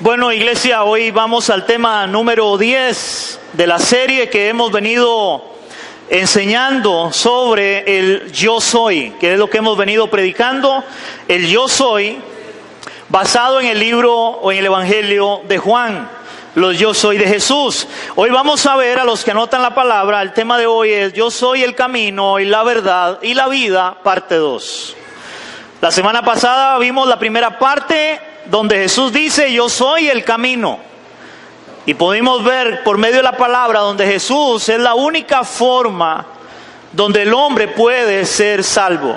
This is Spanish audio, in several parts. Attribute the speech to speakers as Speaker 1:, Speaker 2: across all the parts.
Speaker 1: Bueno, iglesia, hoy vamos al tema número 10 de la serie que hemos venido enseñando sobre el yo soy, que es lo que hemos venido predicando, el yo soy, basado en el libro o en el Evangelio de Juan, los yo soy de Jesús. Hoy vamos a ver, a los que anotan la palabra, el tema de hoy es yo soy el camino y la verdad y la vida, parte 2. La semana pasada vimos la primera parte donde Jesús dice yo soy el camino. Y pudimos ver por medio de la palabra donde Jesús es la única forma donde el hombre puede ser salvo.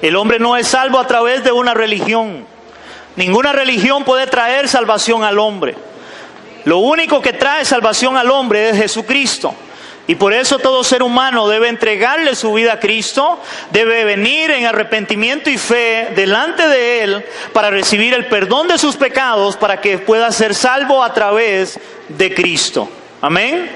Speaker 1: El hombre no es salvo a través de una religión. Ninguna religión puede traer salvación al hombre. Lo único que trae salvación al hombre es Jesucristo. Y por eso todo ser humano debe entregarle su vida a Cristo, debe venir en arrepentimiento y fe delante de Él para recibir el perdón de sus pecados, para que pueda ser salvo a través de Cristo. Amén.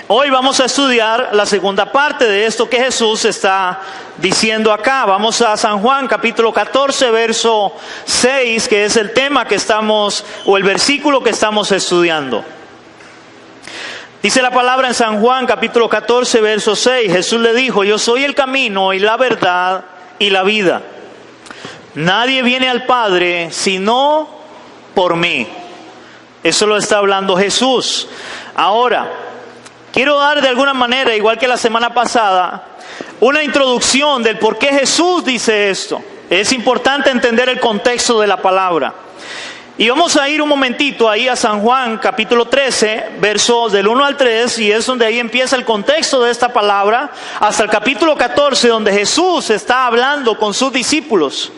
Speaker 1: Hoy vamos a estudiar la segunda parte de esto que Jesús está diciendo acá. Vamos a San Juan capítulo 14, verso 6, que es el tema que estamos, o el versículo que estamos estudiando. Dice la palabra en San Juan capítulo 14, verso 6, Jesús le dijo, yo soy el camino y la verdad y la vida. Nadie viene al Padre sino por mí. Eso lo está hablando Jesús. Ahora, quiero dar de alguna manera, igual que la semana pasada, una introducción del por qué Jesús dice esto. Es importante entender el contexto de la palabra. Y vamos a ir un momentito ahí a San Juan capítulo 13, versos del 1 al 3, y es donde ahí empieza el contexto de esta palabra, hasta el capítulo 14, donde Jesús está hablando con sus discípulos.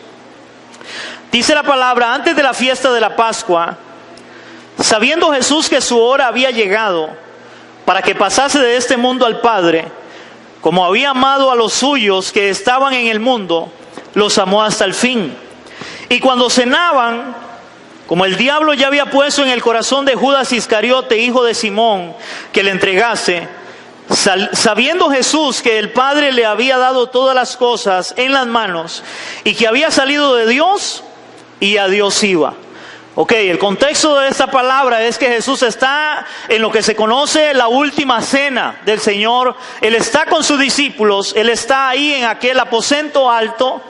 Speaker 1: Dice la palabra, antes de la fiesta de la Pascua, sabiendo Jesús que su hora había llegado, para que pasase de este mundo al Padre, como había amado a los suyos que estaban en el mundo, los amó hasta el fin. Y cuando cenaban, como el diablo ya había puesto en el corazón de Judas Iscariote, hijo de Simón, que le entregase, sabiendo Jesús que el Padre le había dado todas las cosas en las manos, y que había salido de Dios y a Dios iba. Ok, el contexto de esta palabra es que Jesús está en lo que se conoce la última cena del Señor. Él está con sus discípulos, Él está ahí en aquel aposento alto,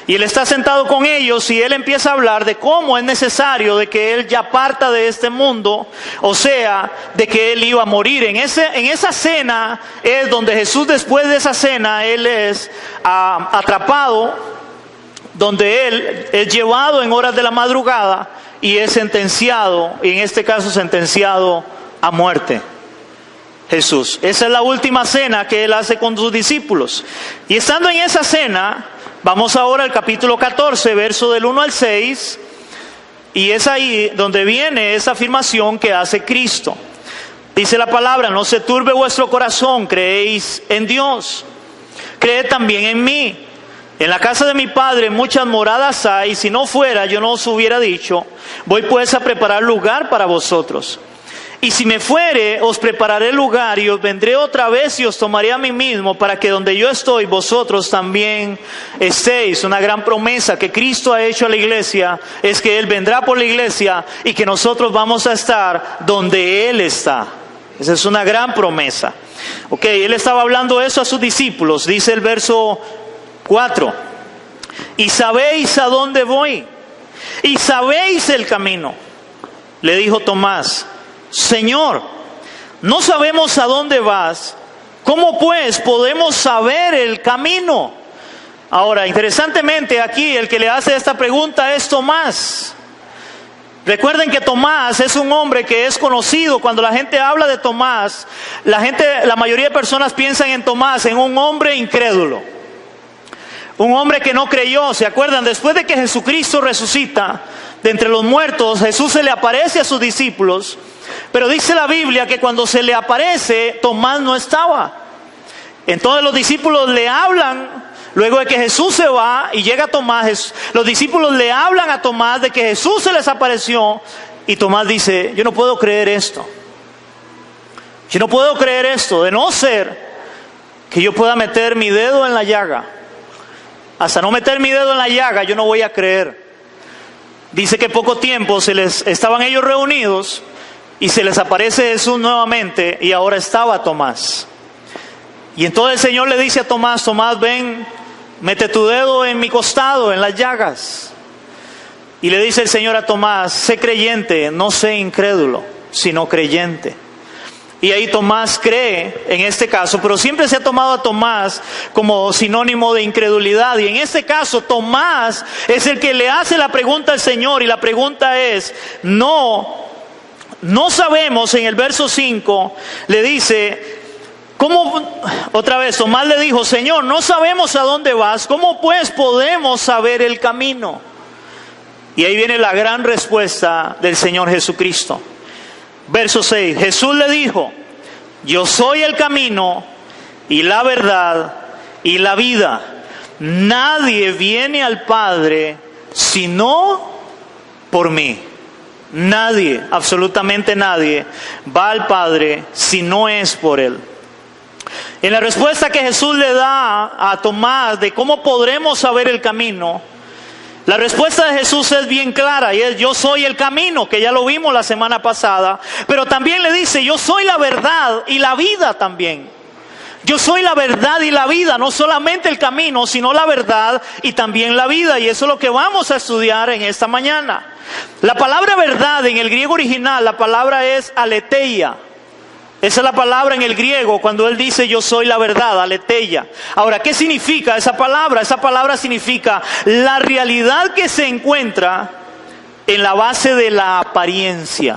Speaker 1: y Él está sentado con ellos y Él empieza a hablar de cómo es necesario de que Él ya parta de este mundo, o sea, de que Él iba a morir. En esa cena es donde Jesús, después de esa cena, Él es atrapado, donde Él es llevado en horas de la madrugada y es sentenciado, y en este caso sentenciado a muerte. Jesús, esa es la última cena que Él hace con sus discípulos. Y estando en esa cena, vamos ahora al capítulo 14, verso del 1 al 6, y es ahí donde viene esa afirmación que hace Cristo. Dice la palabra, no se turbe vuestro corazón, creéis en Dios, creed también en mí. En la casa de mi Padre muchas moradas hay, si no fuera yo no os hubiera dicho, voy pues a preparar lugar para vosotros. Y si me fuere, os prepararé lugar y os vendré otra vez y os tomaré a mí mismo, para que donde yo estoy, vosotros también estéis. Una gran promesa que Cristo ha hecho a la iglesia es que Él vendrá por la iglesia y que nosotros vamos a estar donde Él está. Esa es una gran promesa. Ok, Él estaba hablando eso a sus discípulos. Dice el verso 4. Y sabéis a dónde voy, y sabéis el camino. Le dijo Tomás, Señor, no sabemos a dónde vas, ¿cómo pues podemos saber el camino? Ahora, interesantemente aquí el que le hace esta pregunta es Tomás. Recuerden que Tomás es un hombre que es conocido. Cuando la gente habla de Tomás, la mayoría de personas piensan en Tomás, en un hombre incrédulo, un hombre que no creyó. ¿Se acuerdan? Después de que Jesucristo resucita de entre los muertos, Jesús se le aparece a sus discípulos. Pero dice la Biblia que cuando se le aparece, Tomás no estaba. Entonces los discípulos le hablan, luego de que Jesús se va y llega Tomás, los discípulos le hablan a Tomás de que Jesús se les apareció. Y Tomás dice, yo no puedo creer esto. Yo no puedo creer esto, de no ser que yo pueda meter mi dedo en la llaga. Hasta no meter mi dedo en la llaga, yo no voy a creer. Dice que poco tiempo estaban ellos reunidos y se les aparece Jesús nuevamente y ahora estaba Tomás. Y entonces el Señor le dice a Tomás: Tomás, ven, mete tu dedo en mi costado, en las llagas. Y le dice el Señor a Tomás: sé creyente, no sé incrédulo, sino creyente. Y ahí Tomás cree en este caso, pero siempre se ha tomado a Tomás como sinónimo de incredulidad. Y en este caso Tomás es el que le hace la pregunta al Señor, y la pregunta es: no sabemos. En el verso 5 le dice, ¿cómo? Otra vez Tomás le dijo: Señor, no sabemos a dónde vas, ¿cómo pues podemos saber el camino? Y ahí viene la gran respuesta del Señor Jesucristo. Verso 6, Jesús le dijo: yo soy el camino y la verdad y la vida. Nadie viene al Padre sino por mí. Nadie, absolutamente nadie, va al Padre si no es por Él. En la respuesta que Jesús le da a Tomás de cómo podremos saber el camino, la respuesta de Jesús es bien clara, y es: yo soy el camino, que ya lo vimos la semana pasada. Pero también le dice: yo soy la verdad y la vida también. Yo soy la verdad y la vida, no solamente el camino, sino la verdad y también la vida. Y eso es lo que vamos a estudiar en esta mañana. La palabra verdad en el griego original, la palabra es aletheia. Esa es la palabra en el griego cuando él dice: yo soy la verdad, aletheia. Ahora, ¿qué significa esa palabra? Esa palabra significa la realidad que se encuentra en la base de la apariencia.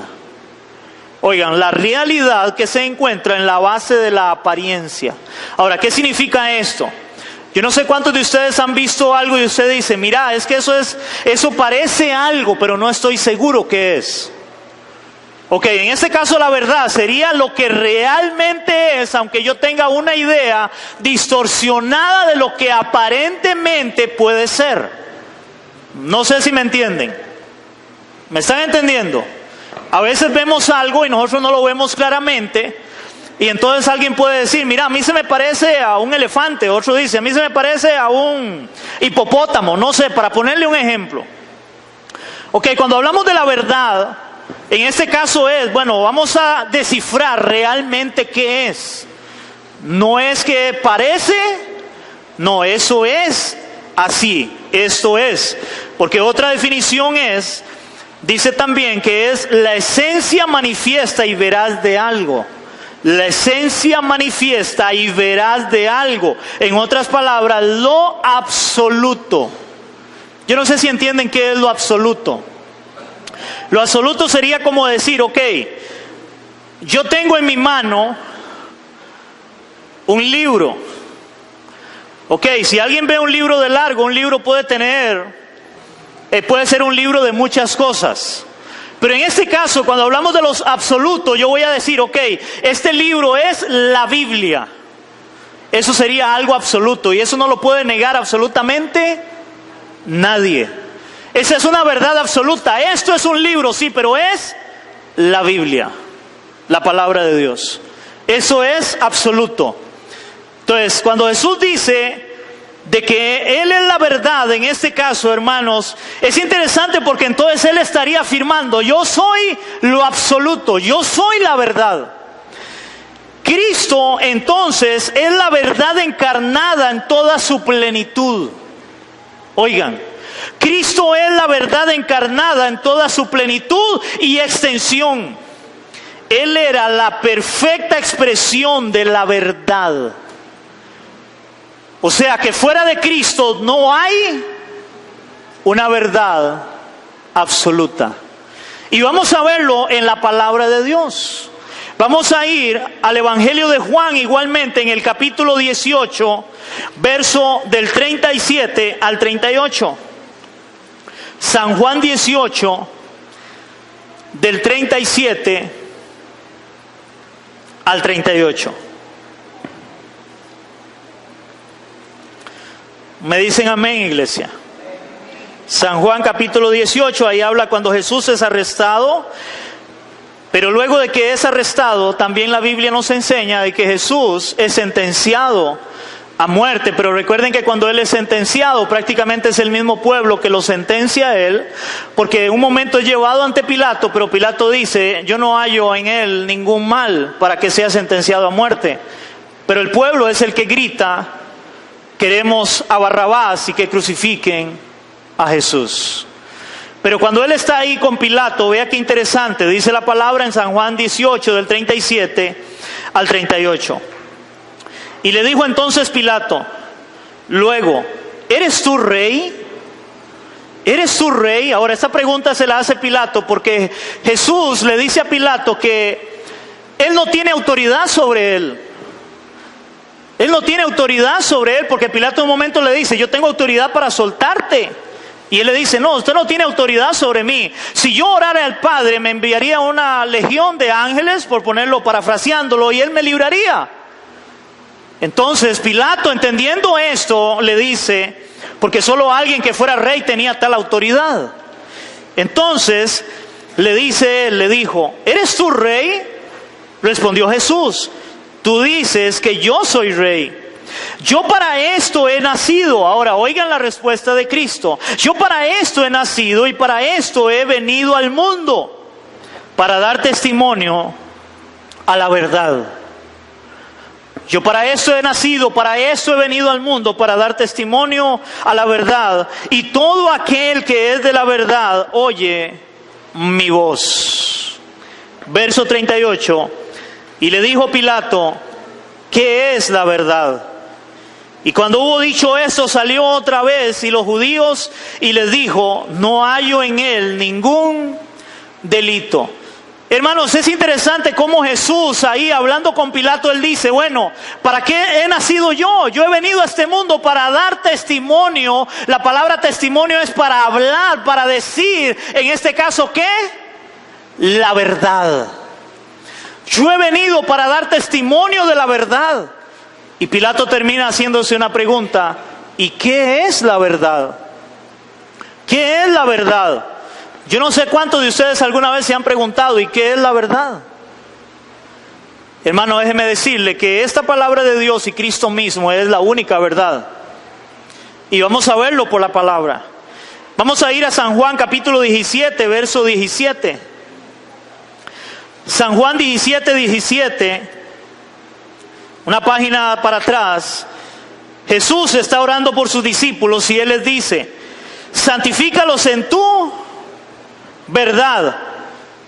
Speaker 1: Oigan, la realidad que se encuentra en la base de la apariencia. Ahora, ¿qué significa esto? Yo no sé cuántos de ustedes han visto algo y usted dice: mira, es que eso parece algo, pero no estoy seguro qué es. Ok, en este caso la verdad sería lo que realmente es, aunque yo tenga una idea distorsionada de lo que aparentemente puede ser. No sé si me entienden. ¿Me están entendiendo? A veces vemos algo y nosotros no lo vemos claramente, y entonces alguien puede decir: mira, a mí se me parece a un elefante. Otro dice: a mí se me parece a un hipopótamo. No sé, para ponerle un ejemplo. Ok, cuando hablamos de la verdad, en este caso es, bueno, vamos a descifrar realmente qué es. No es que parece, no, eso es así, esto es. Porque otra definición es, dice también que es la esencia manifiesta y veraz de algo. La esencia manifiesta y veraz de algo. En otras palabras, lo absoluto. Yo no sé si entienden qué es lo absoluto. Lo absoluto sería como decir: ok, yo tengo en mi mano un libro. Ok, si alguien ve un libro de largo, un libro puede ser un libro de muchas cosas. Pero en este caso, cuando hablamos de los absolutos, yo voy a decir: ok, este libro es la Biblia. Eso sería algo absoluto, y eso no lo puede negar absolutamente nadie. Esa es una verdad absoluta. Esto es un libro, sí, pero es la Biblia, la palabra de Dios. Eso es absoluto. Entonces, cuando Jesús dice de que Él es la verdad, en este caso, hermanos, es interesante porque entonces Él estaría afirmando: yo soy lo absoluto, yo soy la verdad. Cristo, entonces, es la verdad encarnada en toda su plenitud. Oigan, Cristo es la verdad encarnada en toda su plenitud y extensión. Él era la perfecta expresión de la verdad. O sea que fuera de Cristo no hay una verdad absoluta. Y vamos a verlo en la palabra de Dios. Vamos a ir al Evangelio de Juan igualmente en el capítulo 18, verso del 37 al 38. San Juan 18, del 37 al 38. ¿Me dicen amén, iglesia? San Juan capítulo 18, ahí habla cuando Jesús es arrestado. Pero luego de que es arrestado, también la Biblia nos enseña de que Jesús es sentenciado a muerte. Pero recuerden que cuando él es sentenciado, prácticamente es el mismo pueblo que lo sentencia a él, porque en un momento es llevado ante Pilato, pero Pilato dice: yo no hallo en él ningún mal para que sea sentenciado a muerte. Pero el pueblo es el que grita: queremos a Barrabás y que crucifiquen a Jesús. Pero cuando él está ahí con Pilato, vea qué interesante, dice la palabra en San Juan 18, del 37 al 38. Y le dijo entonces Pilato: luego, ¿eres tú rey? ¿Eres tú rey? Ahora, esta pregunta se la hace Pilato porque Jesús le dice a Pilato que él no tiene autoridad sobre él. Él no tiene autoridad sobre él, porque Pilato en un momento le dice: yo tengo autoridad para soltarte. Y él le dice: no, usted no tiene autoridad sobre mí. Si yo orara al Padre, me enviaría una legión de ángeles, por ponerlo, parafraseándolo, y él me libraría. Entonces Pilato, entendiendo esto, le dice, porque solo alguien que fuera rey tenía tal autoridad. Entonces le dijo: ¿eres tú rey? Respondió Jesús: tú dices que yo soy rey. Yo para esto he nacido. Ahora oigan la respuesta de Cristo: yo para esto he nacido y para esto he venido al mundo, para dar testimonio a la verdad. Yo para esto he nacido, para esto he venido al mundo, para dar testimonio a la verdad. Y todo aquel que es de la verdad oye mi voz. Verso 38. Y le dijo Pilato: ¿qué es la verdad? Y cuando hubo dicho esto, salió otra vez y los judíos y les dijo: no hallo en él ningún delito. Hermanos, es interesante cómo Jesús ahí hablando con Pilato, él dice: bueno, ¿para qué he nacido yo? Yo he venido a este mundo para dar testimonio. La palabra testimonio es para hablar, para decir, en este caso, ¿qué? La verdad. Yo he venido para dar testimonio de la verdad. Y Pilato termina haciéndose una pregunta: ¿y qué es la verdad? ¿Qué es la verdad? Yo no sé cuántos de ustedes alguna vez se han preguntado: ¿y qué es la verdad? Hermano, déjeme decirle que esta palabra de Dios y Cristo mismo es la única verdad. Y vamos a verlo por la palabra. Vamos a ir a San Juan capítulo 17, verso 17. San Juan 17, 17. Una página para atrás. Jesús está orando por sus discípulos y él les dice: santifícalos en tu verdad.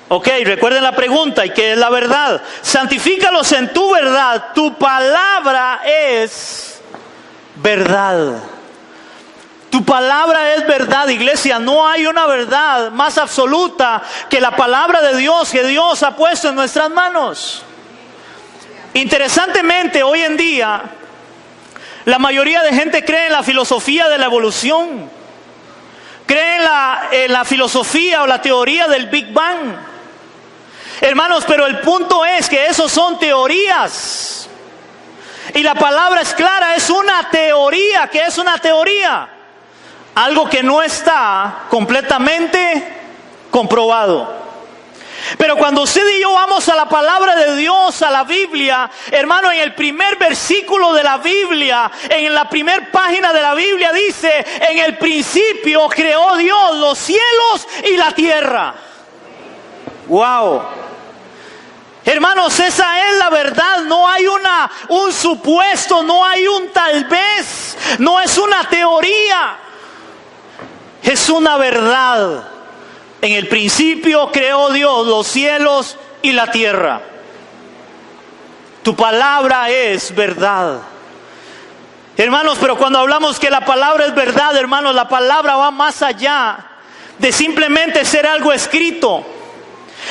Speaker 1: Ok, recuerden la pregunta: ¿y qué es la verdad? Santifícalos en tu verdad. Tu palabra es verdad. Tu palabra es verdad, iglesia. No hay una verdad más absoluta que la palabra de Dios, que Dios ha puesto en nuestras manos. Interesantemente, hoy en día, la mayoría de gente cree en la filosofía de la evolución. Cree en la filosofía o la teoría del Big Bang. Hermanos, pero el punto es que esos son teorías. Y la palabra es clara, es una teoría. ¿Qué es una teoría? Algo que no está completamente comprobado. Pero cuando usted y yo vamos a la palabra de Dios, a la Biblia, hermano, en el primer versículo de la Biblia, en la primera página de la Biblia dice: en el principio creó Dios los cielos y la tierra. Wow. Hermanos, esa es la verdad. No hay un supuesto, no hay un tal vez, no es una teoría, es una verdad. En el principio creó Dios los cielos y la tierra. Tu palabra es verdad. Hermanos, pero cuando hablamos que la palabra es verdad, hermanos, la palabra va más allá de simplemente ser algo escrito.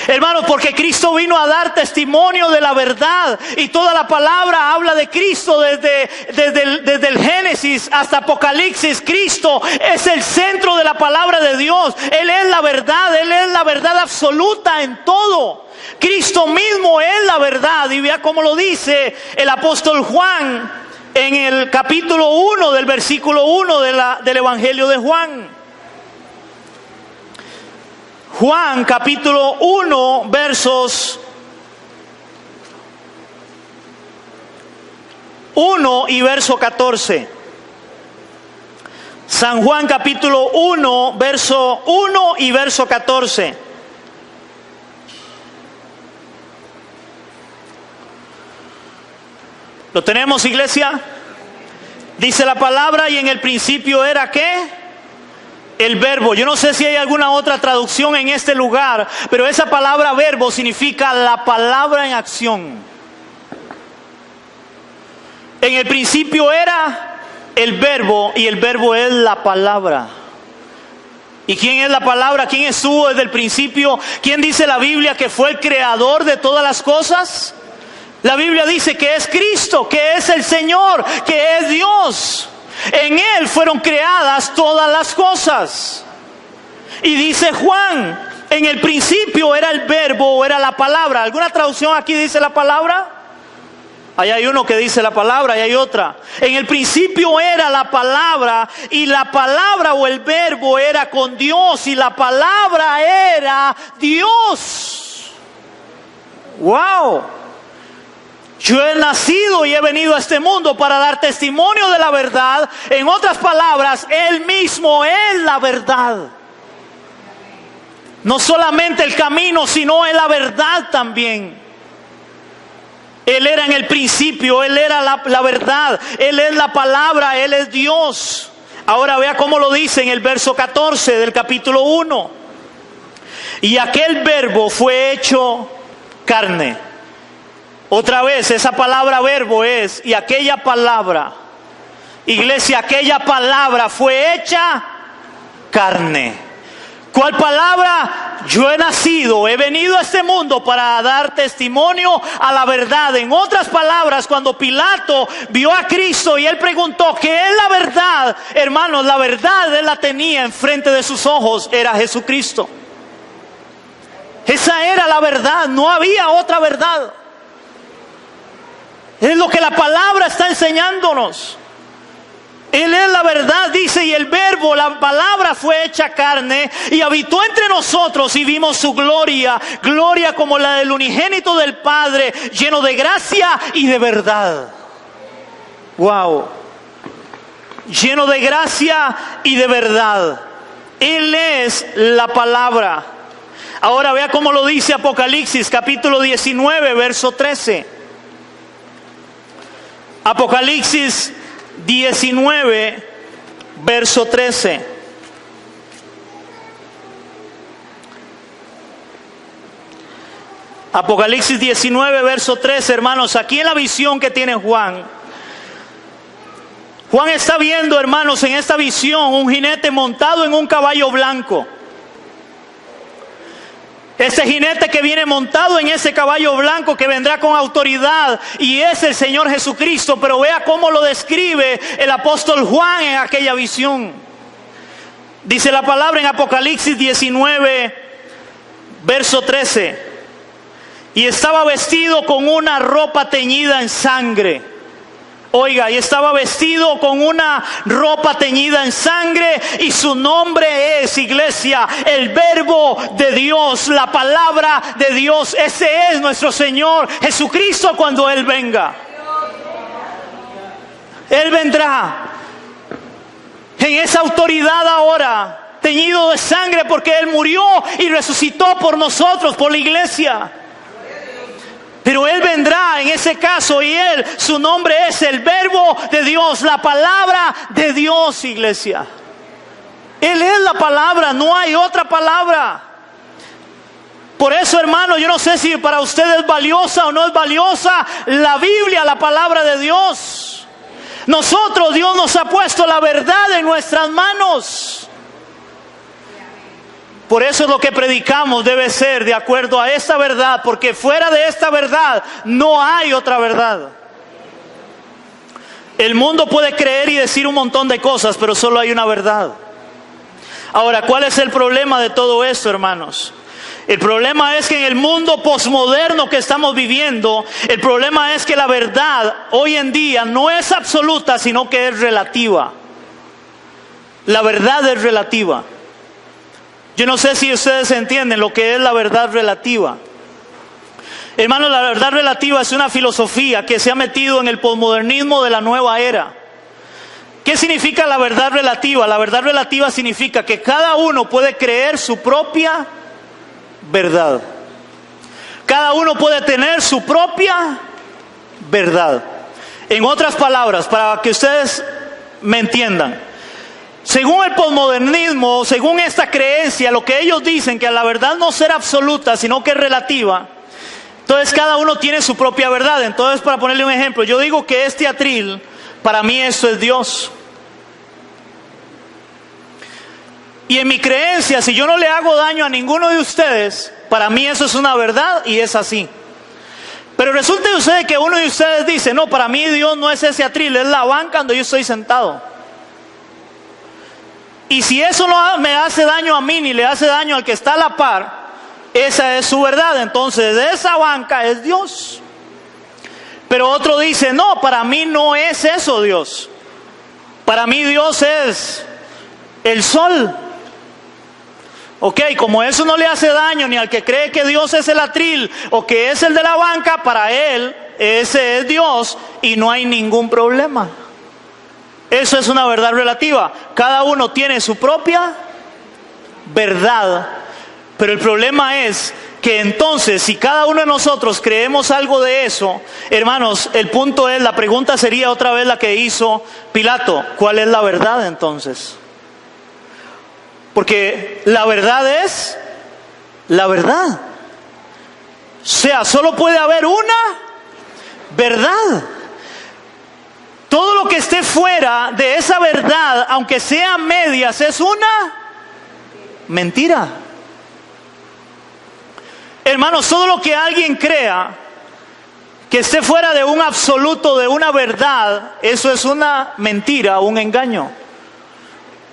Speaker 1: Hermanos, porque Cristo vino a dar testimonio de la verdad. Y toda la palabra habla de Cristo desde el Génesis hasta Apocalipsis. Cristo es el centro de la palabra de Dios. Él es la verdad, Él es la verdad absoluta en todo. Cristo mismo es la verdad. Y vea cómo lo dice el apóstol Juan en el capítulo 1 del versículo 1 del Evangelio de Juan. Juan capítulo 1 versos 1 y verso 14. San Juan capítulo 1, verso 1 y verso 14. ¿Lo tenemos, iglesia? Dice la palabra, y en el principio era ¿qué? El verbo. Yo no sé si hay alguna otra traducción en este lugar, pero esa palabra verbo significa la palabra en acción. En el principio era el verbo, y el verbo es la palabra. ¿Y quién es la palabra? ¿Quién estuvo desde el principio? ¿Quién dice la Biblia que fue el creador de todas las cosas? La Biblia dice que es Cristo, que es el Señor, que es Dios. En Él fueron creadas todas las cosas. Y dice Juan, en el principio era el verbo o era la palabra. ¿Alguna traducción aquí dice la palabra? Ahí hay uno que dice la palabra y hay otra. En el principio era la palabra, y la palabra o el verbo era con Dios, y la palabra era Dios. ¡Wow! Yo he nacido y he venido a este mundo para dar testimonio de la verdad. En otras palabras, Él mismo es la verdad. No solamente el camino, sino es la verdad también. Él era en el principio, Él era la verdad, Él es la palabra, Él es Dios. Ahora vea cómo lo dice en el verso 14 del capítulo 1. Y aquel verbo fue hecho carne. Otra vez, esa palabra verbo es, y aquella palabra, iglesia, aquella palabra fue hecha carne. ¿Cuál palabra? Yo he nacido, he venido a este mundo para dar testimonio a la verdad. En otras palabras, cuando Pilato vio a Cristo y él preguntó ¿qué es la verdad? Hermanos, la verdad él la tenía enfrente de sus ojos, era Jesucristo. Esa era la verdad, no había otra verdad. Es lo que la palabra está enseñándonos. Él es la verdad, dice, y el verbo, la palabra fue hecha carne y habitó entre nosotros y vimos su gloria, gloria como la del unigénito del Padre, lleno de gracia y de verdad. Wow. Lleno de gracia y de verdad. Él es la palabra. Ahora vea cómo lo dice Apocalipsis, capítulo 19, verso 13. Apocalipsis 19, verso 13. Apocalipsis 19, verso 13, hermanos. Aquí en la visión que tiene Juan, Juan está viendo, hermanos, en esta visión un jinete montado en un caballo blanco. Ese jinete que viene montado en ese caballo blanco que vendrá con autoridad y es el Señor Jesucristo. Pero vea cómo lo describe el apóstol Juan en aquella visión. Dice la palabra en Apocalipsis 19, verso 13. Y estaba vestido con una ropa teñida en sangre. Oiga, y estaba vestido con una ropa teñida en sangre, y su nombre es, iglesia, el verbo de Dios, la palabra de Dios. Ese es nuestro Señor Jesucristo cuando Él venga. Él vendrá en esa autoridad ahora, teñido de sangre, porque Él murió y resucitó por nosotros, por la iglesia. Pero Él vendrá en ese caso, y Él, su nombre es el verbo de Dios, la palabra de Dios, iglesia. Él es la palabra, no hay otra palabra. Por eso, hermano, yo no sé si para usted es valiosa o no es valiosa la Biblia, la palabra de Dios. Nosotros, Dios nos ha puesto la verdad en nuestras manos. Por eso lo que predicamos debe ser de acuerdo a esta verdad, porque fuera de esta verdad no hay otra verdad. El mundo puede creer y decir un montón de cosas, pero solo hay una verdad. Ahora, ¿cuál es el problema de todo esto, hermanos? El problema es que en el mundo posmoderno que estamos viviendo, el problema es que la verdad hoy en día no es absoluta, sino que es relativa. La verdad es relativa. Yo no sé si ustedes entienden lo que es la verdad relativa. Hermanos, la verdad relativa es una filosofía que se ha metido en el posmodernismo de la nueva era. ¿Qué significa la verdad relativa? La verdad relativa significa que cada uno puede creer su propia verdad. Cada uno puede tener su propia verdad. En otras palabras, para que ustedes me entiendan, según el posmodernismo, según esta creencia, lo que ellos dicen, que la verdad no será absoluta, sino que es relativa, entonces cada uno tiene su propia verdad. Entonces, para ponerle un ejemplo, yo digo que este atril, para mí esto es Dios. Y en mi creencia, si yo no le hago daño a ninguno de ustedes, para mí eso es una verdad y es así. Pero resulta de ustedes que uno de ustedes dice, no, para mí Dios no es ese atril, es la banca donde yo estoy sentado. Y si eso no me hace daño a mí ni le hace daño al que está a la par, esa es su verdad. Entonces, de esa banca es Dios. Pero otro dice, no, para mí no es eso Dios. Para mí Dios es el sol. Ok, como eso no le hace daño ni al que cree que Dios es el atril o que es el de la banca, para él ese es Dios y no hay ningún problema. Eso es una verdad relativa. Cada uno tiene su propia verdad. Pero el problema es que entonces, si cada uno de nosotros creemos algo de eso, hermanos, el punto es, la pregunta sería otra vez la que hizo Pilato: ¿cuál es la verdad entonces? Porque la verdad es la verdad. O sea, solo puede haber una verdad. Todo lo que esté fuera de esa verdad, aunque sea medias, es una mentira. Hermanos, todo lo que alguien crea que esté fuera de un absoluto, de una verdad, eso es una mentira, un engaño.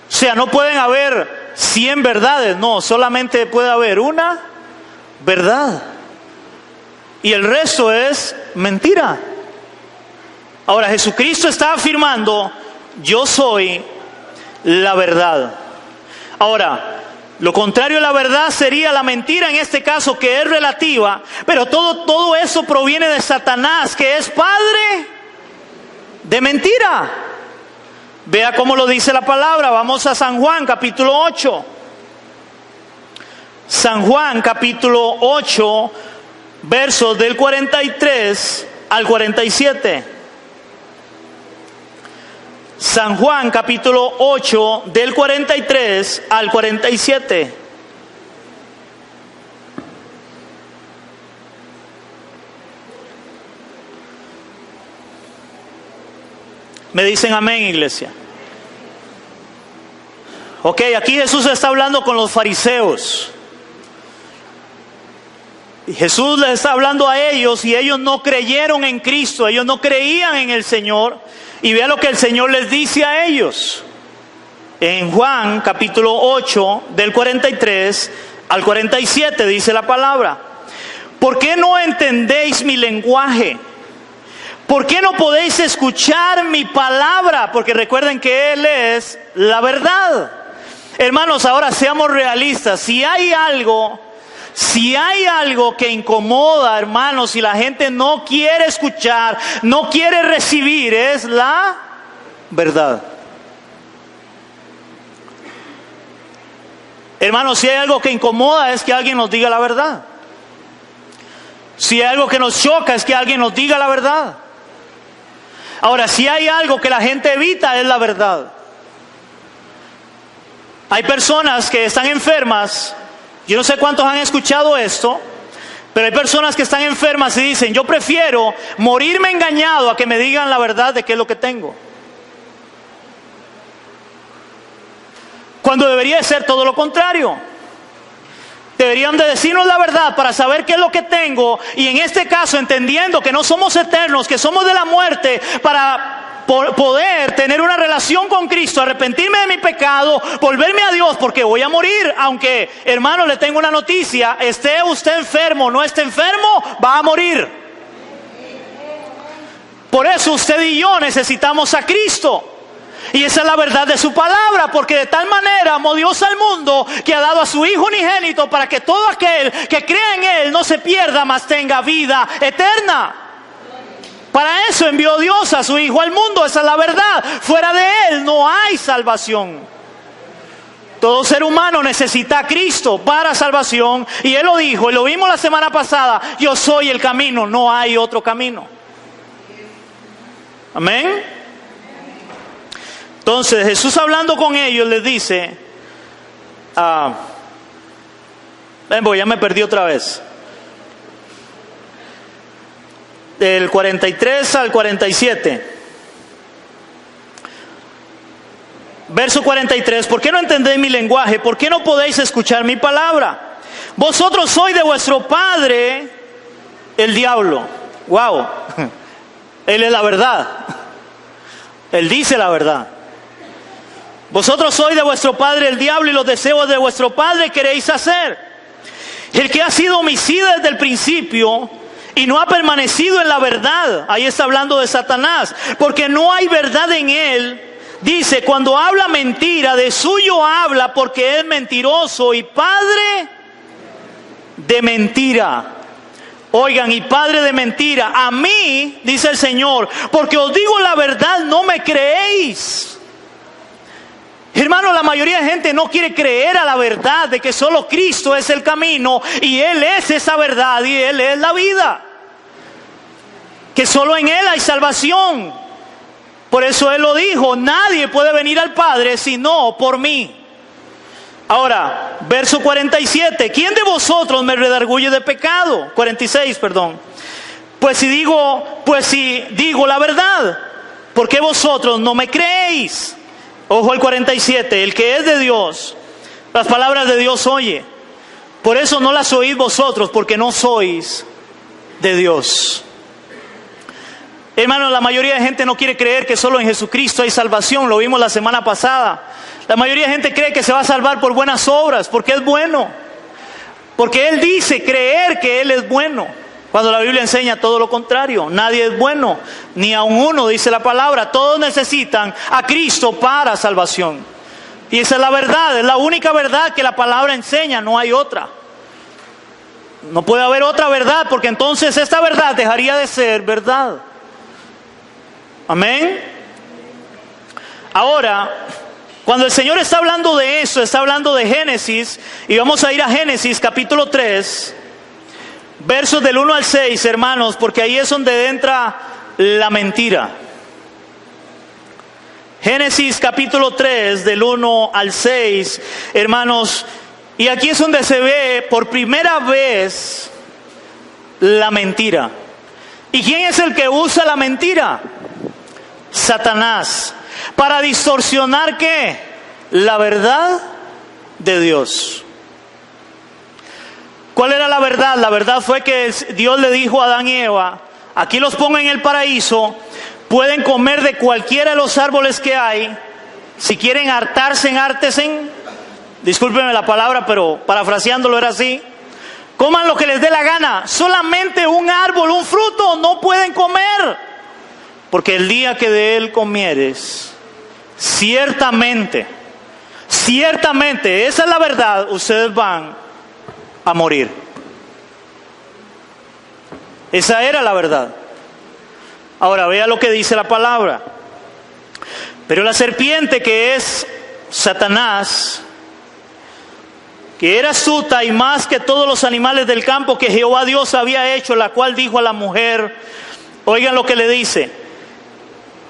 Speaker 1: O sea, no pueden haber 100 verdades, no, solamente puede haber una verdad. Y el resto es mentira. Ahora, Jesucristo está afirmando: yo soy la verdad. Ahora, lo contrario a la verdad sería la mentira, en este caso, que es relativa. Pero todo eso proviene de Satanás, que es padre de mentira. Vea cómo lo dice la palabra. Vamos a San Juan capítulo 8. San Juan capítulo 8, versos del 43 al 47. San Juan capítulo 8, del 43 al 47. Me dicen amén, iglesia. Ok, aquí Jesús está hablando con los fariseos. Y Jesús les está hablando a ellos y ellos no creyeron en Cristo, ellos no creían en el Señor. Y vea lo que el Señor les dice a ellos. En Juan capítulo 8, del 43 al 47 dice la palabra: ¿por qué no entendéis mi lenguaje? ¿Por qué no podéis escuchar mi palabra? Porque recuerden que Él es la verdad. Hermanos, ahora seamos realistas. Si hay algo que incomoda, hermanos, si la gente no quiere escuchar, no quiere recibir, es la verdad. Hermanos, si hay algo que incomoda, es que alguien nos diga la verdad. Si hay algo que nos choca, es que alguien nos diga la verdad. Ahora, si hay algo que la gente evita, es la verdad. Hay personas que están enfermas. Yo no sé cuántos han escuchado esto, pero hay personas que están enfermas y dicen: yo prefiero morirme engañado a que me digan la verdad de qué es lo que tengo. Cuando debería ser todo lo contrario. Deberían de decirnos la verdad para saber qué es lo que tengo. Y en este caso, entendiendo que no somos eternos, que somos de la muerte, para poder tener una relación con Cristo, arrepentirme de mi pecado, volverme a Dios, porque voy a morir. Aunque, hermano, le tengo una noticia: esté usted enfermo, no esté enfermo, va a morir. Por eso usted y yo necesitamos a Cristo. Y esa es la verdad de su palabra, porque de tal manera amó Dios al mundo que ha dado a su Hijo unigénito para que todo aquel que crea en Él no se pierda, mas tenga vida eterna. Para eso envió Dios a su Hijo al mundo, esa es la verdad. Fuera de Él no hay salvación. Todo ser humano necesita a Cristo para salvación, y Él lo dijo, y lo vimos la semana pasada: yo soy el camino, no hay otro camino. Amén. Entonces Jesús, hablando con ellos, les dice, ya me perdí otra vez, del 43 al 47. Verso 43, ¿por qué no entendéis mi lenguaje? ¿Por qué no podéis escuchar mi palabra? Vosotros sois de vuestro padre el diablo. Wow, Él es la verdad. Él dice la verdad. Vosotros sois de vuestro padre el diablo, y los deseos de vuestro padre queréis hacer. El que ha sido homicida desde el principio y no ha permanecido en la verdad. Ahí está hablando de Satanás, porque no hay verdad en él. Dice, cuando habla mentira, de suyo habla, porque es mentiroso y padre de mentira. Oigan, y padre de mentira. A mí, dice el Señor, porque os digo la verdad, no me creéis. Hermano, la mayoría de gente no quiere creer a la verdad de que solo Cristo es el camino, y Él es esa verdad, y Él es la vida. Que solo en Él hay salvación. Por eso Él lo dijo: nadie puede venir al Padre sino por mí. Ahora, verso 47. ¿Quién de vosotros me redarguye de pecado? 46, perdón. Pues si digo la verdad, ¿por qué vosotros no me creéis? Ojo el 47. El que es de Dios, las palabras de Dios oye. Por eso no las oís vosotros, porque no sois de Dios. Hermano, la mayoría de gente no quiere creer que solo en Jesucristo hay salvación. Lo vimos la semana pasada. La mayoría de gente cree que se va a salvar por buenas obras, porque es bueno. Porque Él dice creer que Él es bueno, cuando la Biblia enseña todo lo contrario. Nadie es bueno, ni aun uno, dice la palabra. Todos necesitan a Cristo para salvación. Y esa es la verdad, es la única verdad que la palabra enseña, no hay otra. No puede haber otra verdad, porque entonces esta verdad dejaría de ser verdad. Amén. Ahora, cuando el Señor está hablando de eso, está hablando de Génesis, y vamos a ir a Génesis capítulo 3, versos del 1 al 6, hermanos, porque ahí es donde entra la mentira. Génesis capítulo 3, del 1 al 6, hermanos, y aquí es donde se ve por primera vez la mentira. ¿Y quién es el que usa la mentira? Satanás, para distorsionar ¿qué? La verdad de Dios. ¿Cuál era la verdad? La verdad fue que Dios le dijo a Adán y Eva: aquí los pongo en el paraíso, pueden comer de cualquiera de los árboles que hay, si quieren hartarse, discúlpenme la palabra, pero parafraseándolo era así: coman lo que les dé la gana, solamente un árbol, un fruto no pueden comer. Porque el día que de él comieres, ciertamente, esa es la verdad, ustedes van a morir. Esa era la verdad. Ahora vea lo que dice la palabra. Pero la serpiente, que es Satanás, que era astuta y más que todos los animales del campo que Jehová Dios había hecho, la cual dijo a la mujer, oigan lo que le dice: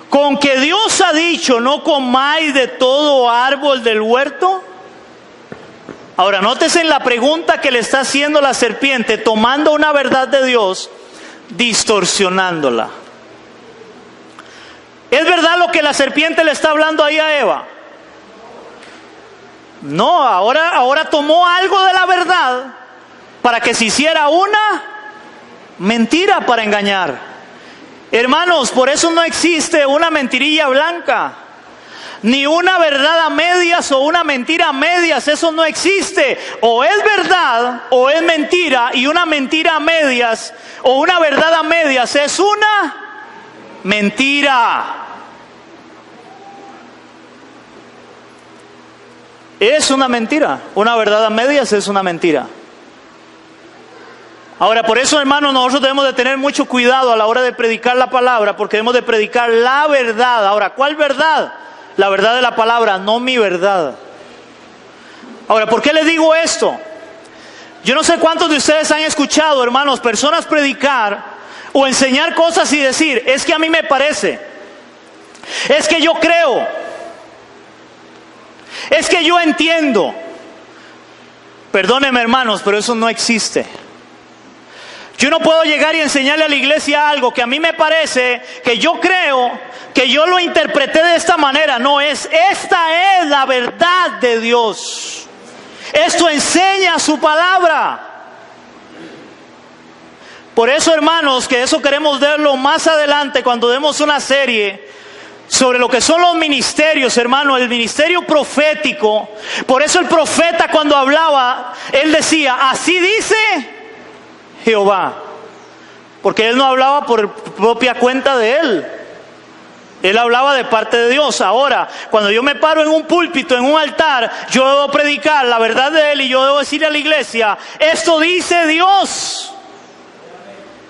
Speaker 1: con que Dios ha dicho, no comáis de todo árbol del huerto. Ahora, nótese en la pregunta que le está haciendo la serpiente, tomando una verdad de Dios, distorsionándola. ¿Es verdad lo que la serpiente le está hablando ahí a Eva? No, ahora tomó algo de la verdad para que se hiciera una mentira para engañar. Hermanos, por eso no existe una mentirilla blanca, ni una verdad a medias o una mentira a medias. Eso no existe. O es verdad o es mentira, y una mentira a medias o una verdad a medias es una mentira. es una mentira. Una verdad a medias es una mentira. Ahora, por eso, hermanos, nosotros debemos de tener mucho cuidado a la hora de predicar la palabra, porque debemos de predicar la verdad. Ahora, ¿cuál verdad? La verdad de la palabra, no mi verdad. Ahora, ¿por qué les digo esto? Yo no sé cuántos de ustedes han escuchado, hermanos, personas predicar o enseñar cosas y decir, es que a mí me parece, es que yo creo, es que yo entiendo. Perdónenme, hermanos, pero eso no existe. Yo no puedo llegar y enseñarle a la iglesia algo que a mí me parece, que yo creo, que yo lo interpreté de esta manera. No, esta es la verdad de Dios. Esto enseña su palabra. Por eso, hermanos, que eso queremos verlo más adelante cuando demos una serie sobre lo que son los ministerios, hermanos, el ministerio profético. Por eso el profeta, cuando hablaba, él decía, así dice Jehová, porque él no hablaba por propia cuenta de él, él hablaba de parte de Dios. Ahora, cuando yo me paro en un púlpito, en un altar, yo debo predicar la verdad de él y yo debo decirle a la iglesia, esto dice Dios,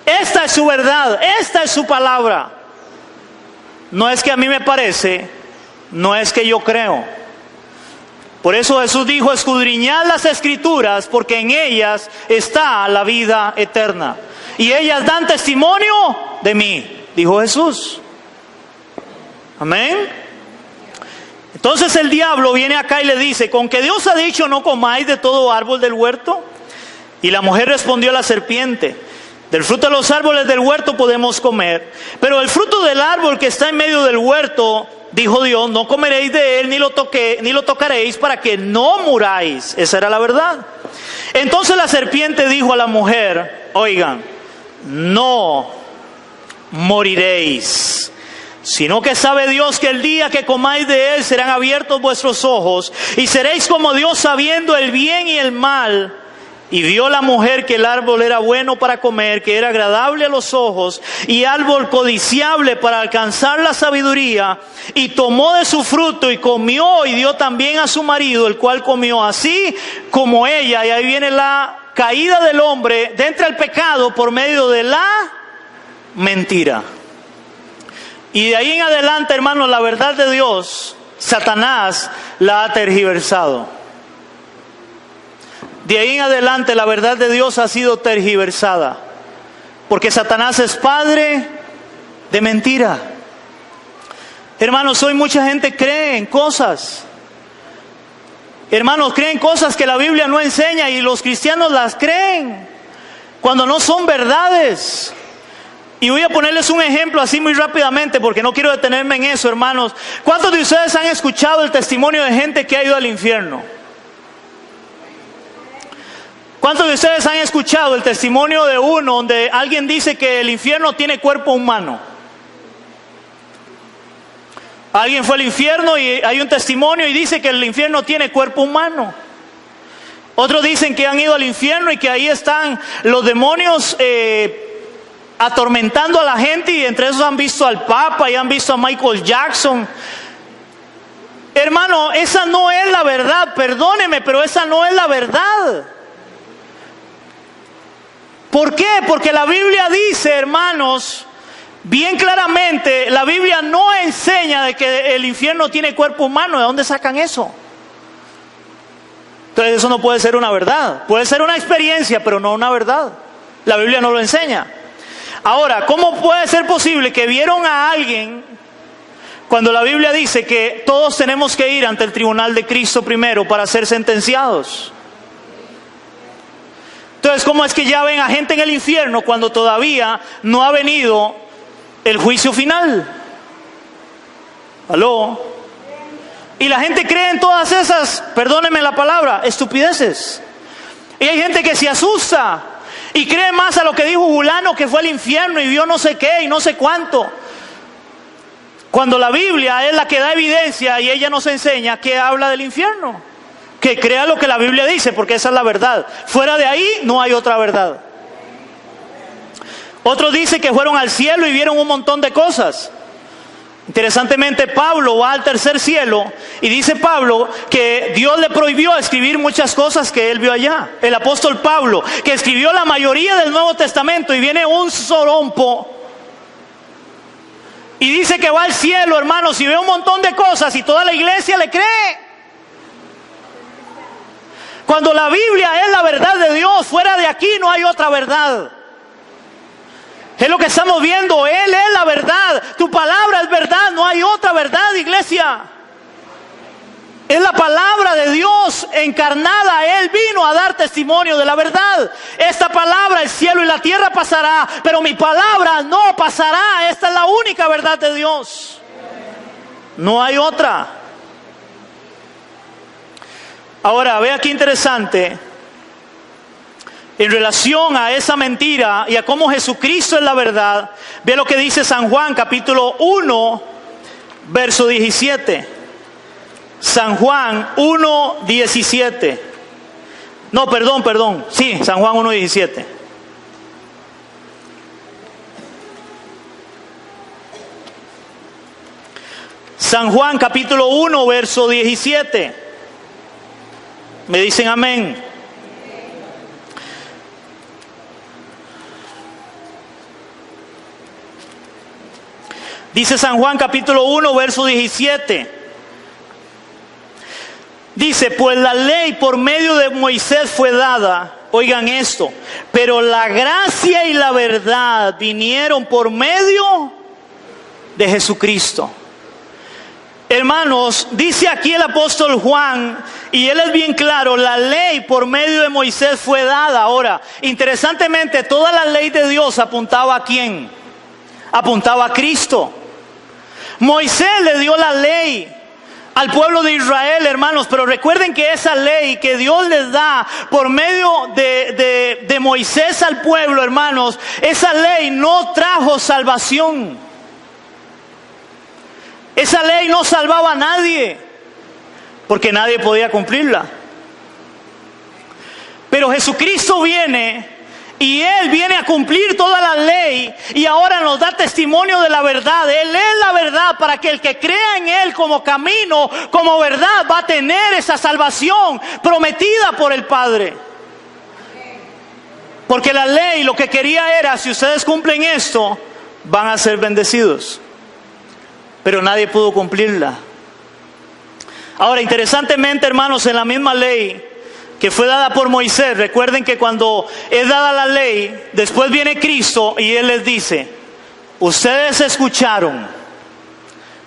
Speaker 1: esta es su verdad, esta es su palabra. No es que a mí me parece, no es que yo creo. Por eso Jesús dijo, escudriñad las escrituras, porque en ellas está la vida eterna. Y ellas dan testimonio de mí, dijo Jesús. Amén. Entonces el diablo viene acá y le dice, ¿con que Dios ha dicho no comáis de todo árbol del huerto? Y la mujer respondió a la serpiente, del fruto de los árboles del huerto podemos comer, pero el fruto del árbol que está en medio del huerto, dijo Dios, no comeréis de él ni lo tocaréis para que no muráis. Esa era la verdad. Entonces la serpiente dijo a la mujer, oigan, no moriréis, sino que sabe Dios que el día que comáis de él serán abiertos vuestros ojos y seréis como Dios sabiendo el bien y el mal. Y vio la mujer que el árbol era bueno para comer, que era agradable a los ojos y árbol codiciable para alcanzar la sabiduría, y tomó de su fruto y comió y dio también a su marido, el cual comió así como ella. Y ahí viene la caída del hombre dentro del pecado por medio de la mentira. Y de ahí en adelante, hermanos, la verdad de Dios, Satanás la ha tergiversado. De ahí en adelante la verdad de Dios ha sido tergiversada, porque Satanás es padre de mentira. Hermanos, hoy mucha gente cree en cosas. Hermanos, creen cosas que la Biblia no enseña y los cristianos las creen cuando no son verdades. Y voy a ponerles un ejemplo así muy rápidamente porque no quiero detenerme en eso, hermanos. ¿Cuántos de ustedes han escuchado el testimonio de gente que ha ido al infierno? ¿Cuántos de ustedes han escuchado el testimonio de uno donde alguien dice que el infierno tiene cuerpo humano? Alguien fue al infierno y hay un testimonio y dice que el infierno tiene cuerpo humano. Otros dicen que han ido al infierno y que ahí están los demonios atormentando a la gente, y entre esos han visto al Papa y han visto a Michael Jackson. Hermano, esa no es la verdad, perdóneme, pero esa no es la verdad. ¿Por qué? Porque la Biblia dice, hermanos, bien claramente, la Biblia no enseña de que el infierno tiene cuerpo humano. ¿De dónde sacan eso? Entonces eso no puede ser una verdad. Puede ser una experiencia, pero no una verdad. La Biblia no lo enseña. Ahora, ¿cómo puede ser posible que vieron a alguien cuando la Biblia dice que todos tenemos que ir ante el tribunal de Cristo primero para ser sentenciados? Entonces, ¿cómo es que ya ven a gente en el infierno cuando todavía no ha venido el juicio final? ¿Aló? Y la gente cree en todas esas, perdónenme la palabra, estupideces. Y hay gente que se asusta y cree más a lo que dijo fulano que fue al infierno y vio no sé qué y no sé cuánto. Cuando la Biblia es la que da evidencia y ella nos enseña que habla del infierno. Que crea lo que la Biblia dice, porque esa es la verdad. Fuera de ahí no hay otra verdad. Otros dicen que fueron al cielo y vieron un montón de cosas. Interesantemente, Pablo va al tercer cielo y dice Pablo que Dios le prohibió escribir muchas cosas que él vio allá. El apóstol Pablo, que escribió la mayoría del Nuevo Testamento, y viene un sorompo y dice que va al cielo, hermanos, y ve un montón de cosas y toda la iglesia le cree. Cuando la Biblia es la verdad de Dios, fuera de aquí no hay otra verdad. Es lo que estamos viendo, Él es la verdad, tu palabra es verdad, no hay otra verdad, iglesia. Es la palabra de Dios encarnada, Él vino a dar testimonio de la verdad. Esta palabra, el cielo y la tierra pasará, pero mi palabra no pasará. Esta es la única verdad de Dios. No hay otra. Ahora, vea qué interesante. En relación a esa mentira y a cómo Jesucristo es la verdad, ve lo que dice San Juan capítulo 1, verso 17. San Juan 1, 17. No, perdón. Sí, San Juan 1, 17. San Juan capítulo 1, verso 17. Me dicen amén. Dice San Juan capítulo 1, verso 17. Dice, pues la ley por medio de Moisés fue dada, oigan esto, pero la gracia y la verdad vinieron por medio de Jesucristo. Hermanos, dice aquí el apóstol Juan, y él es bien claro, la ley por medio de Moisés fue dada. Ahora, interesantemente, toda la ley de Dios apuntaba ¿a quién? Apuntaba a Cristo. Moisés le dio la ley al pueblo de Israel, hermanos, pero recuerden que esa ley que Dios les da por medio de Moisés al pueblo, hermanos, esa ley no trajo salvación. Esa ley no salvaba a nadie, porque nadie podía cumplirla. Pero Jesucristo viene y Él viene a cumplir toda la ley y ahora nos da testimonio de la verdad. Él es la verdad para que el que crea en Él como camino, como verdad, va a tener esa salvación prometida por el Padre. Porque la ley lo que quería era, si ustedes cumplen esto, van a ser bendecidos. Pero nadie pudo cumplirla. Ahora, interesantemente, hermanos, en la misma ley que fue dada por Moisés, recuerden que cuando es dada la ley, después viene Cristo y Él les dice, ustedes escucharon,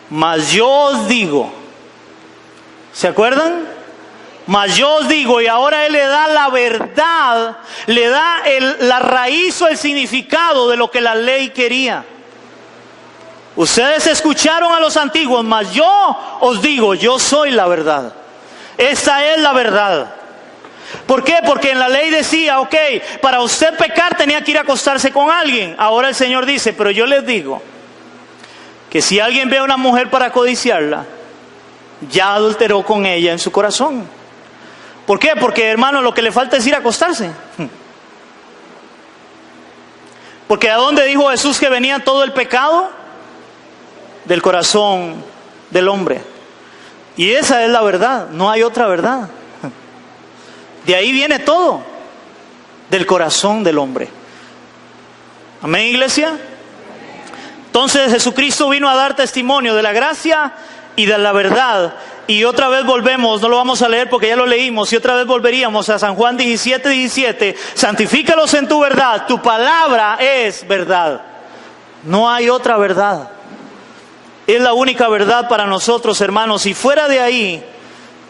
Speaker 1: mas yo os digo. ¿Se acuerdan? Mas yo os digo, y ahora Él le da la verdad, le da la raíz o el significado de lo que la ley quería. Ustedes escucharon a los antiguos, mas yo os digo, yo soy la verdad. Esta es la verdad. ¿Por qué? Porque en la ley decía, ok, para usted pecar tenía que ir a acostarse con alguien. Ahora el Señor dice, pero yo les digo que si alguien ve a una mujer para codiciarla, ya adulteró con ella en su corazón. ¿Por qué? Porque, hermano, lo que le falta es ir a acostarse. Porque ¿a dónde dijo Jesús que venía todo el pecado? Del corazón del hombre. Y esa es la verdad, no hay otra verdad. De ahí viene todo, del corazón del hombre. Amén, iglesia. Entonces Jesucristo vino a dar testimonio de la gracia y de la verdad. Y otra vez volvemos, no lo vamos a leer porque ya lo leímos, y otra vez volveríamos a San Juan 17, 17. Santifícalos en tu verdad, tu palabra es verdad. No hay otra verdad. Es la única verdad para nosotros, hermanos. Y fuera de ahí,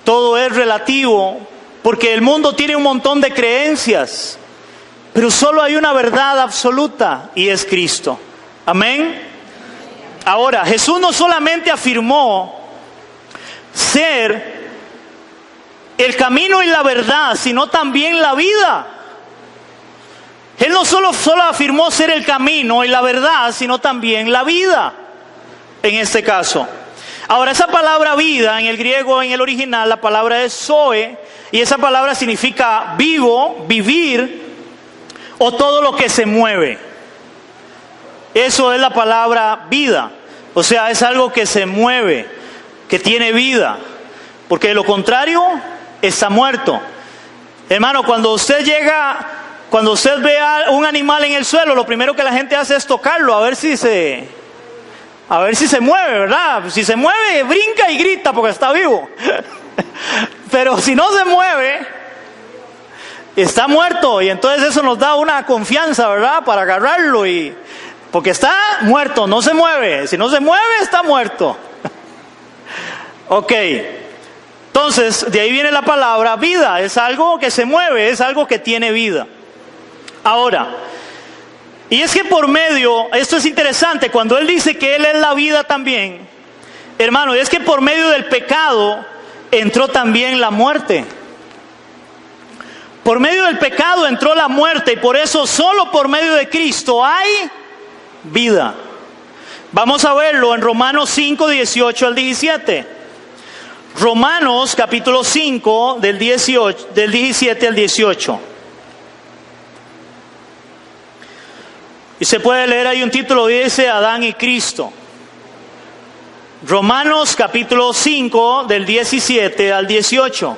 Speaker 1: todo es relativo. Porque el mundo tiene un montón de creencias, pero solo hay una verdad absoluta y es Cristo. Amén. Ahora, Jesús no solamente afirmó ser el camino y la verdad, sino también la vida. Él no solo afirmó ser el camino y la verdad, sino también la vida, en este caso. Ahora, esa palabra vida, en el griego, en el original, la palabra es zoe, y esa palabra significa vivo, vivir, o todo lo que se mueve. Eso es la palabra vida. O sea, es algo que se mueve, que tiene vida. Porque de lo contrario, está muerto. Hermano, cuando usted ve a un animal en el suelo, lo primero que la gente hace es tocarlo, a ver si se mueve, ¿verdad? Si se mueve, brinca y grita porque está vivo. Pero si no se mueve, está muerto. Y entonces eso nos da una confianza, ¿verdad? Para agarrarlo porque está muerto, no se mueve. Si no se mueve, está muerto. Ok. Entonces, de ahí viene la palabra vida. Es algo que se mueve, es algo que tiene vida. Ahora, y es que esto es interesante, cuando Él dice que Él es la vida también, hermano, es que por medio del pecado entró también la muerte. Por medio del pecado entró la muerte y por eso solo por medio de Cristo hay vida. Vamos a verlo en Romanos 5, 18 al 17. Romanos capítulo 5 del 17 al 18. Y se puede leer ahí un título, dice Adán y Cristo. Romanos capítulo 5 del 17 al 18.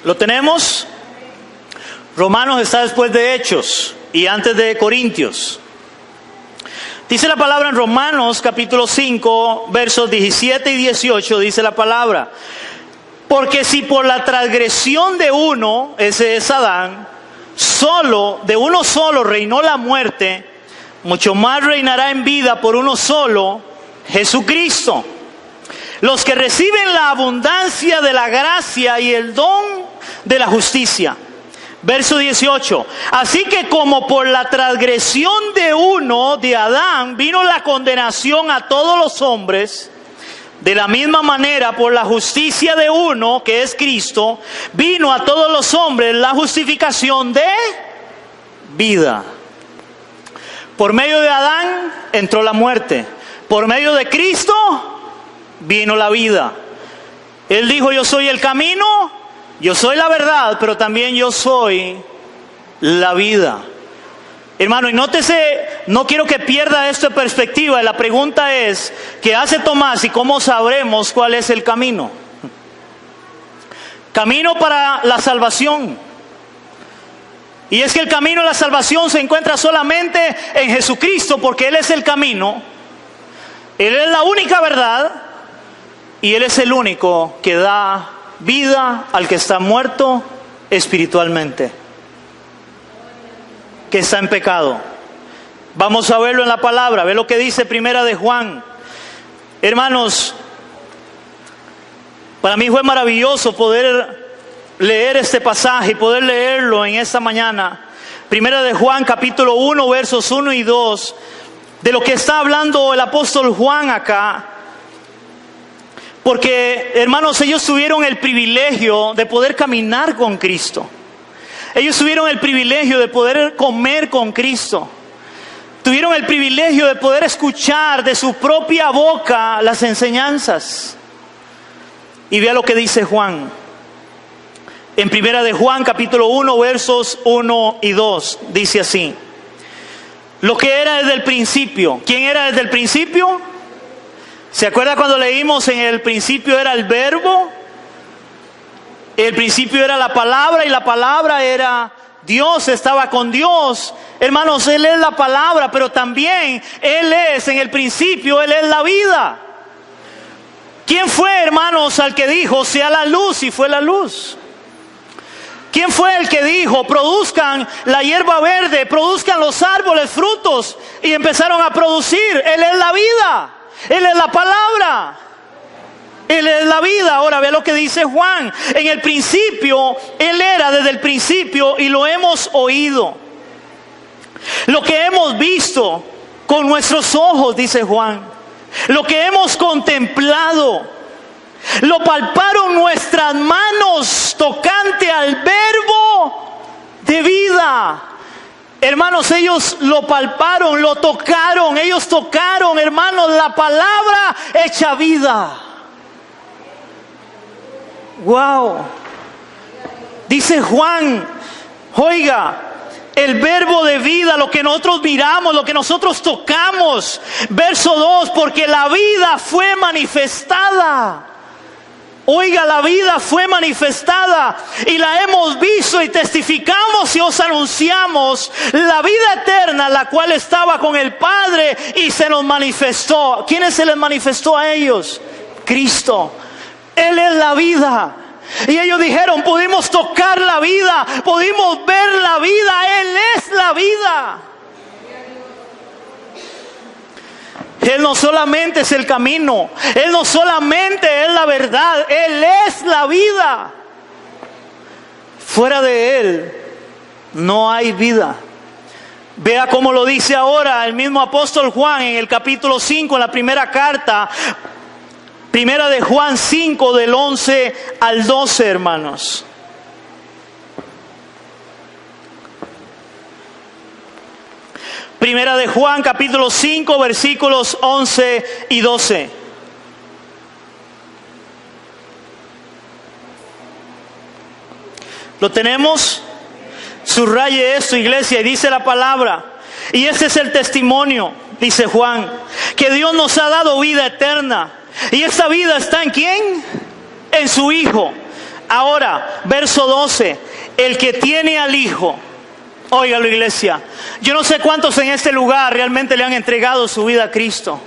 Speaker 1: ¿Lo tenemos? Romanos está después de Hechos y antes de Corintios. Dice la palabra en Romanos capítulo 5, versos 17 y 18, dice la palabra: porque si por la transgresión de uno, ese es Adán, de uno solo reinó la muerte, mucho más reinará en vida por uno solo, Jesucristo. Los que reciben la abundancia de la gracia y el don de la justicia. Verso 18. Así que como por la transgresión de uno, de Adán, vino la condenación a todos los hombres, de la misma manera por la justicia de uno, que es Cristo, vino a todos los hombres la justificación de vida. Por medio de Adán entró la muerte. Por medio de Cristo vino la vida. Él dijo: yo soy el camino, yo soy la verdad, pero también yo soy la vida. Hermano, y nótese, no quiero que pierda esto de perspectiva. La pregunta es, ¿qué hace Tomás y cómo sabremos cuál es el camino? Camino para la salvación. Y es que el camino a la salvación se encuentra solamente en Jesucristo, porque Él es el camino, Él es la única verdad y Él es el único que da vida al que está muerto espiritualmente, que está en pecado. Vamos a verlo en la palabra. Ve lo que dice Primera de Juan. Hermanos, para mí fue maravilloso poder leer este pasaje y poder leerlo en esta mañana. Primera de Juan capítulo 1 versos 1 y 2, de lo que está hablando el apóstol Juan acá. Porque, hermanos, ellos tuvieron el privilegio de poder caminar con Cristo. Ellos tuvieron el privilegio de poder comer con Cristo. Tuvieron el privilegio de poder escuchar de su propia boca las enseñanzas. Y vea lo que dice Juan. En Primera de Juan capítulo 1 versos 1 y 2. Dice así: lo que era desde el principio. ¿Quién era desde el principio? ¿Se acuerda cuando leímos en el principio era el verbo? El principio era la palabra y la palabra era Dios, estaba con Dios. Hermanos, Él es la palabra, pero también Él es, en el principio, Él es la vida. ¿Quién fue, hermanos, al que dijo, sea la luz, y fue la luz? ¿Quién fue el que dijo, produzcan la hierba verde, produzcan los árboles frutos? Y empezaron a producir. Él es la vida, Él es la palabra, Él es la vida. Ahora ve lo que dice Juan. En el principio, Él era desde el principio y lo hemos oído. Lo que hemos visto con nuestros ojos, dice Juan. Lo que hemos contemplado. Lo palparon nuestras manos tocante al verbo de vida. Hermanos, ellos lo palparon, lo tocaron. Ellos tocaron, hermanos, la palabra hecha vida. Wow. Dice Juan Oiga, el verbo de vida, lo que nosotros miramos, lo que nosotros tocamos. Verso 2, porque la vida fue manifestada. Oiga, la vida fue manifestada y la hemos visto y testificamos y os anunciamos la vida eterna, la cual estaba con el Padre y se nos manifestó. ¿Quiénes se les manifestó a ellos? Cristo. Él es la vida. Y ellos dijeron, pudimos tocar la vida, pudimos ver la vida, Él es la vida. Él no solamente es el camino, Él no solamente es la verdad, Él es la vida. Fuera de Él no hay vida. Vea cómo lo dice ahora el mismo apóstol Juan en el capítulo 5, en la primera carta. Primera de Juan 5, del 11 al 12, hermanos. Primera de Juan, capítulo 5, versículos 11 y 12. ¿Lo tenemos? Subraye esto, iglesia, y dice la palabra. Y este es el testimonio, dice Juan, que Dios nos ha dado vida eterna. ¿Y esta vida está en quién? En su Hijo. Ahora, verso 12. El que tiene al Hijo. Óigalo, iglesia. Yo no sé cuántos en este lugar realmente le han entregado su vida a Cristo.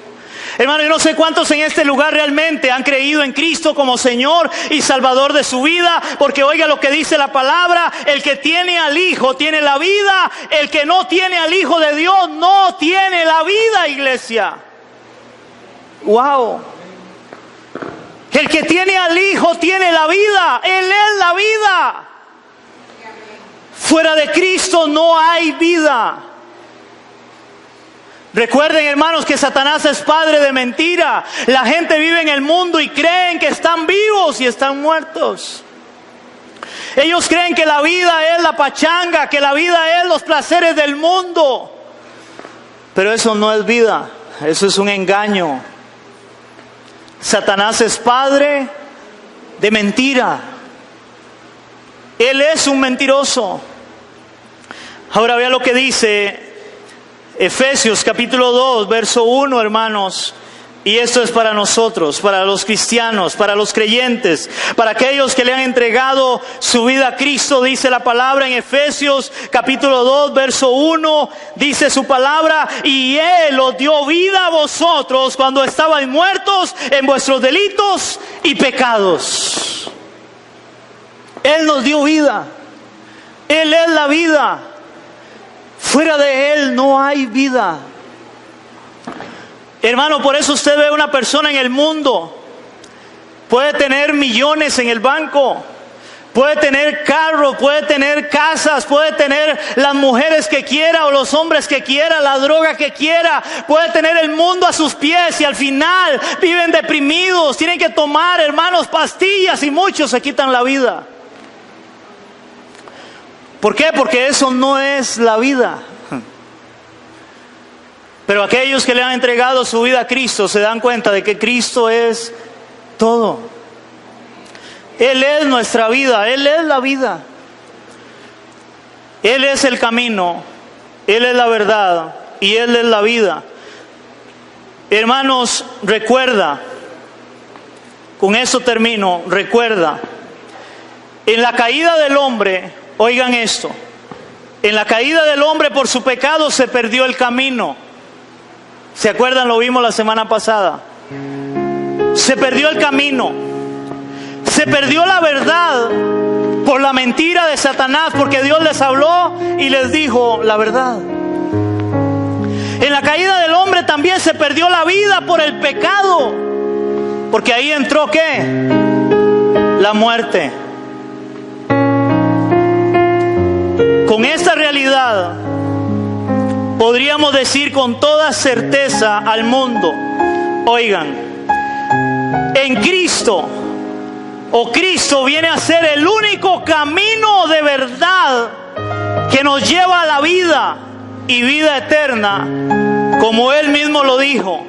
Speaker 1: Hermano, yo no sé cuántos en este lugar realmente han creído en Cristo como Señor y Salvador de su vida. Porque oiga lo que dice la palabra. El que tiene al Hijo tiene la vida. El que no tiene al Hijo de Dios no tiene la vida, iglesia. Wow. El que tiene al Hijo tiene la vida. Él es la vida. Fuera de Cristo no hay vida. Recuerden, hermanos, que Satanás es padre de mentira. La gente vive en el mundo y creen que están vivos y están muertos. Ellos creen que la vida es la pachanga, que la vida es los placeres del mundo. Pero eso no es vida. Eso es un engaño. Satanás es padre de mentira. Él es un mentiroso. Ahora vea lo que dice Efesios capítulo 2, verso 1, hermanos. Y esto es para nosotros, para los cristianos, para los creyentes, para aquellos que le han entregado su vida a Cristo. Dice la palabra en Efesios capítulo 2, verso 1, dice su palabra: y Él os dio vida a vosotros cuando estabais muertos en vuestros delitos y pecados. Él nos dio vida. Él es la vida. Fuera de Él no hay vida. Hermano, por eso usted ve una persona en el mundo. Puede tener millones en el banco. Puede tener carros, puede tener casas, puede tener las mujeres que quiera o los hombres que quiera, la droga que quiera. Puede tener el mundo a sus pies y al final viven deprimidos. Tienen que tomar, hermanos, pastillas y muchos se quitan la vida. ¿Por qué? Porque eso no es la vida. Pero aquellos que le han entregado su vida a Cristo se dan cuenta de que Cristo es todo. Él es nuestra vida, Él es la vida. Él es el camino, Él es la verdad y Él es la vida. Hermanos, recuerda, con eso termino, recuerda, en la caída del hombre, oigan esto, en la caída del hombre por su pecado se perdió el camino. ¿Se acuerdan? Lo vimos la semana pasada. Se perdió el camino. Se perdió la verdad por la mentira de Satanás, porque Dios les habló y les dijo la verdad. En la caída del hombre también se perdió la vida por el pecado, porque ahí entró ¿qué? La muerte. Con esta realidad podríamos decir con toda certeza al mundo: oigan, en Cristo, o Cristo viene a ser el único camino de verdad que nos lleva a la vida y vida eterna, como Él mismo lo dijo: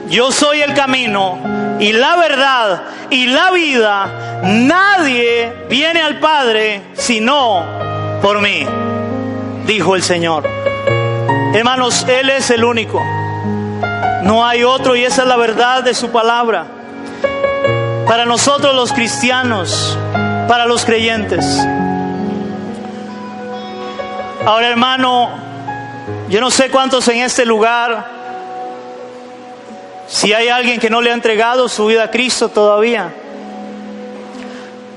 Speaker 1: yo soy el camino y la verdad y la vida. Nadie viene al Padre sino por por mí, dijo el Señor. Hermanos, Él es el único. No hay otro, y esa es la verdad de su palabra. Para nosotros los cristianos, para los creyentes. Ahora, hermano, yo no sé cuántos en este lugar, si hay alguien que no le ha entregado su vida a Cristo todavía.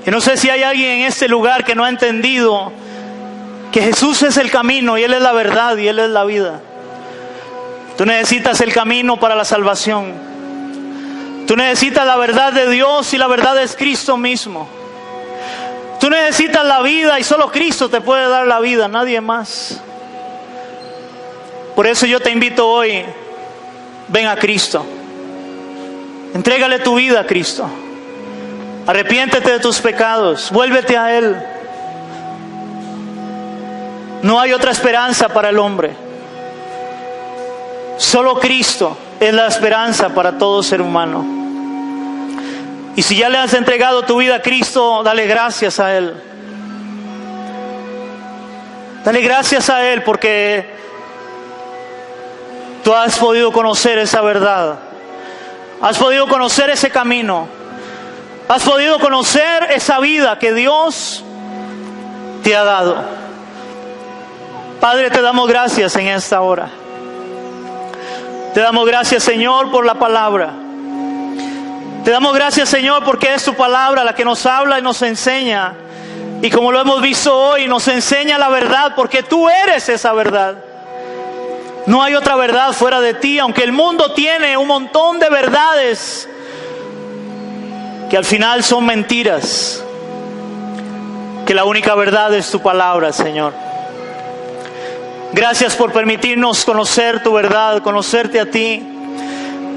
Speaker 1: Yo no sé si hay alguien en este lugar que no ha entendido que Jesús es el camino y Él es la verdad y Él es la vida. Tú necesitas el camino para la salvación. Tú necesitas la verdad de Dios y la verdad es Cristo mismo. Tú necesitas la vida y solo Cristo te puede dar la vida, nadie más. Por eso yo te invito hoy, ven a Cristo. Entrégale tu vida a Cristo. Arrepiéntete de tus pecados, vuélvete a Él. No hay otra esperanza para el hombre. Solo Cristo es la esperanza para todo ser humano. Y si ya le has entregado tu vida a Cristo, dale gracias a Él. Dale gracias a Él porque tú has podido conocer esa verdad. Has podido conocer ese camino. Has podido conocer esa vida que Dios te ha dado. Padre, te damos gracias en esta hora. Te damos gracias, Señor, por la palabra. Te damos gracias, Señor, porque es tu palabra la que nos habla y nos enseña. Y como lo hemos visto hoy, nos enseña la verdad, porque tú eres esa verdad. No hay otra verdad fuera de ti, aunque el mundo tiene un montón de verdades que al final son mentiras. Que la única verdad es tu palabra, Señor. Gracias por permitirnos conocer tu verdad, conocerte a ti.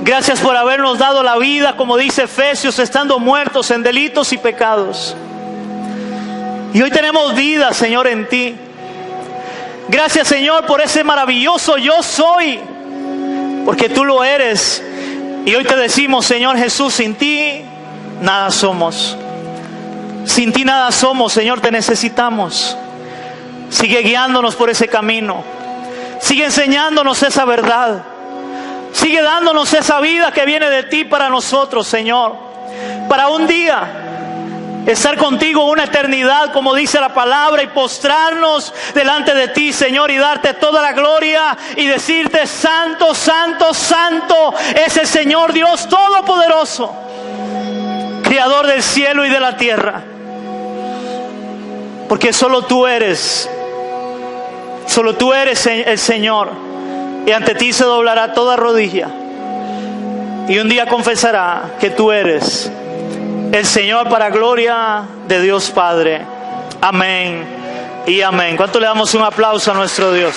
Speaker 1: Gracias por habernos dado la vida, como dice Efesios, estando muertos en delitos y pecados. Y hoy tenemos vida, Señor, en ti. Gracias, Señor, por ese maravilloso yo soy, porque tú lo eres. Y hoy te decimos, Señor Jesús, sin ti nada somos. Sin ti nada somos, Señor, te necesitamos. Sigue guiándonos por ese camino. Sigue enseñándonos esa verdad. Sigue dándonos esa vida que viene de ti para nosotros, Señor. Para un día estar contigo una eternidad, como dice la palabra, y postrarnos delante de ti, Señor, y darte toda la gloria y decirte: santo, santo, santo es el Señor Dios Todopoderoso, Creador del cielo y de la tierra. Porque solo tú eres el Señor, y ante ti se doblará toda rodilla, y un día confesará que tú eres el Señor, para gloria de Dios Padre. Amén y amén. ¿Cuánto le damos un aplauso a nuestro Dios?